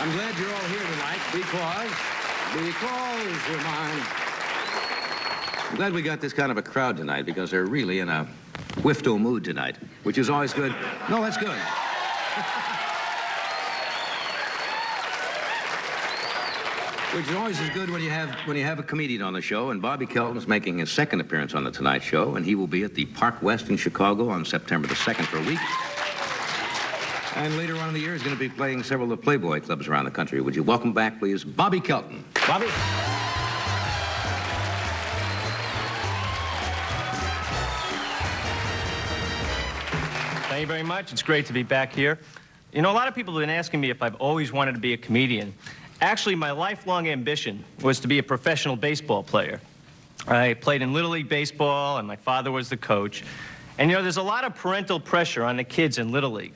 I'm glad you're all here tonight because you're mine. I'm glad we got this kind of a crowd tonight because they're really in a whifto mood tonight, which is always good. No, that's good. Which is always as good when you have a comedian on the show, and Bobby Kelton's making his second appearance on The Tonight Show, and he will be at the Park West in Chicago on September the 2nd for a week. And later on in the year, he's going to be playing several of the Playboy clubs around the country. Would you welcome back, please, Bobby Kelton. Bobby. Thank you very much. It's great to be back here. You know, a lot of people have been asking me if I've always wanted to be a comedian. Actually, my lifelong ambition was to be a professional baseball player. I played in Little League Baseball, and my father was the coach. And, you know, there's a lot of parental pressure on the kids in Little League.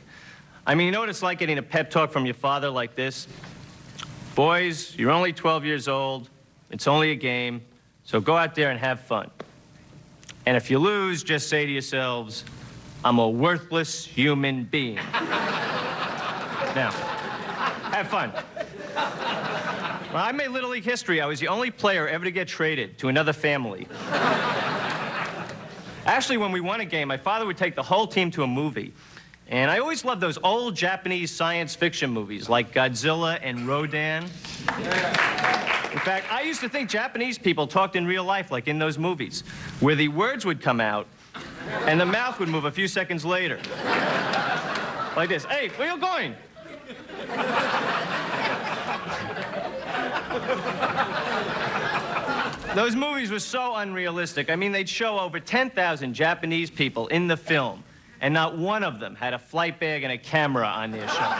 I mean, you know what it's like getting a pep talk from your father like this? Boys, you're only 12 years old. It's only a game, so go out there and have fun. And if you lose, just say to yourselves, I'm a worthless human being. Now, have fun. Well, I made Little League history. I was the only player ever to get traded to another family. Actually, when we won a game, my father would take the whole team to a movie. And I always loved those old Japanese science fiction movies like Godzilla and Rodan. In fact, I used to think Japanese people talked in real life like in those movies, where the words would come out and the mouth would move a few seconds later. Like this. Hey, where you going? Those movies were so unrealistic. I mean, they'd show over 10,000 Japanese people in the film, and not one of them had a flight bag and a camera on their show.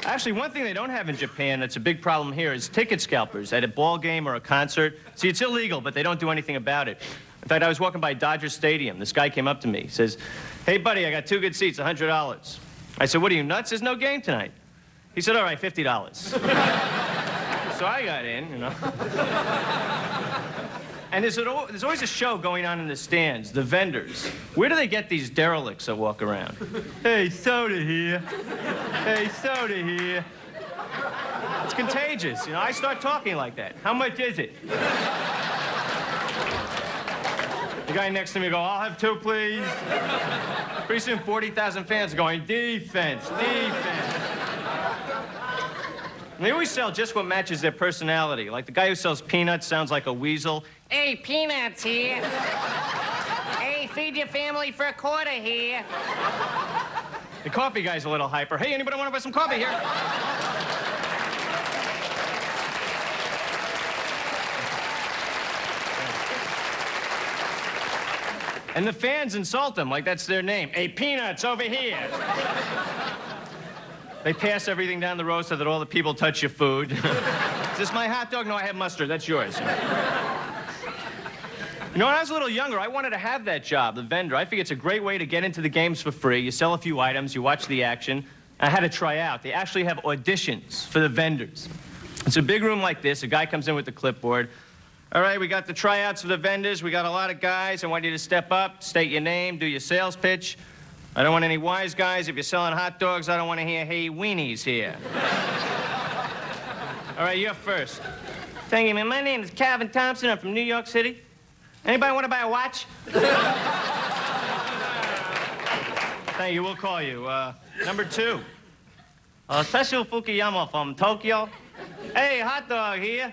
Actually, one thing they don't have in Japan that's a big problem here is ticket scalpers at a ball game or a concert. See, it's illegal, but they don't do anything about it. In fact, I was walking by Dodger Stadium. This guy came up to me. He says, hey, buddy, I got 2 good seats, $100. I said, what are you, nuts? There's no game tonight. He said, all right, $50. So I got in, you know. And there's always a show going on in the stands, the vendors. Where do they get these derelicts that walk around? Hey, soda here. Hey, soda here. It's contagious, you know. I start talking like that. How much is it? The guy next to me go, I'll have 2, please. Pretty soon, 40,000 fans are going, defense, defense. And they always sell just what matches their personality. Like the guy who sells peanuts sounds like a weasel. Hey, peanuts here. Hey, feed your family for $0.25 here. The coffee guy's a little hyper. Hey, anybody want to buy some coffee here? And the fans insult them like that's their name. Hey, peanuts over here. They pass everything down the row so that all the people touch your food. Is this my hot dog? No, I have mustard. That's yours. You know, when I was a little younger, I wanted to have that job, the vendor. I figure it's a great way to get into the games for free. You sell a few items, you watch the action. I had to try out. They actually have auditions for the vendors. It's a big room like this. A guy comes in with the clipboard. All right, we got the tryouts for the vendors. We got a lot of guys. I want you to step up, state your name, do your sales pitch. I don't want any wise guys. If you're selling hot dogs, I don't want to hear, hey, weenies here. All right, you're first. Thank you, man. My name is Calvin Thompson. I'm from New York City. Anybody want to buy a watch? Thank you. We'll call you. Number 2. Sessho Fukuyama from Tokyo. Hey, hot dog here.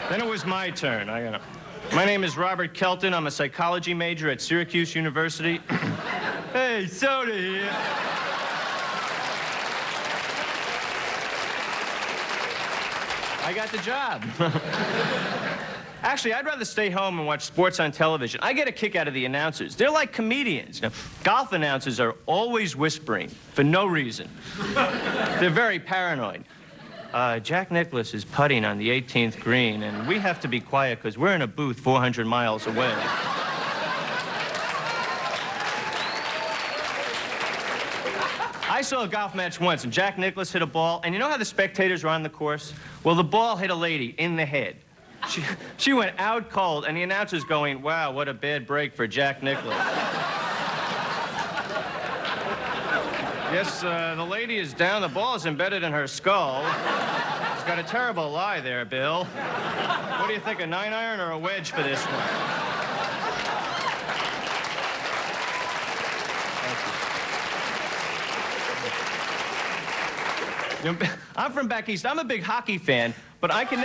Then it was my turn. My name is Robert Kelton. I'm a psychology major at Syracuse University. Hey, soda here. I got the job. Actually, I'd rather stay home and watch sports on television. I get a kick out of the announcers. They're like comedians. You know, golf announcers are always whispering for no reason. They're very paranoid. Jack Nicklaus is putting on the 18th green, and we have to be quiet because we're in a booth 400 miles away. I I saw a golf match once, and Jack Nicklaus hit a ball, and you know how the spectators are on the course? Well, the ball hit a lady in the head. She went out cold, and the announcer's going, wow, what a bad break for Jack Nicklaus. Yes, the lady is down. The ball is embedded in her skull. She's got a terrible lie there, Bill. What do you think, a 9-iron or a wedge for this one? You know, I'm from back east. I'm a big hockey fan, but I can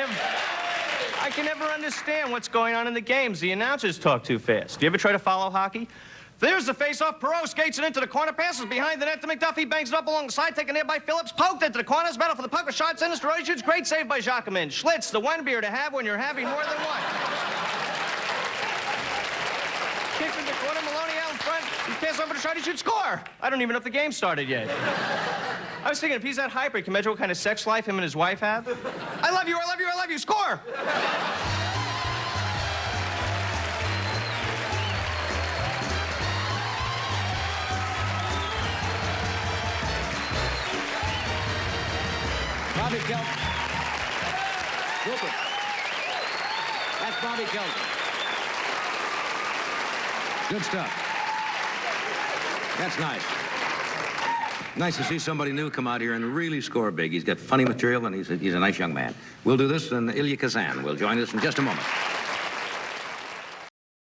never understand what's going on in the games. The announcers talk too fast. Do you ever try to follow hockey? There's the face-off. Perot skates it into the corner, passes behind the net to McDuffie, bangs it up along the side, taken there by Phillips, poked into the corners, battle for the puck, with shots in, Destroy shoots, great save by Jacquemin. Schlitz, the one beer to have when you're having more than one. Kick in the corner, Maloney out in front, he passes over to shot, he shoots, score! I don't even know if the game started yet. I was thinking, if he's that hyper, he can measure what kind of sex life him and his wife have. I love you, I love you, I love you, score! Bobby Kelton. Rupert. That's Bobby Kelton. Good stuff. That's nice. Nice to see somebody new come out here and really score big. He's got funny material, and he's a nice young man. We'll do this, and Elia Kazan will join us in just a moment.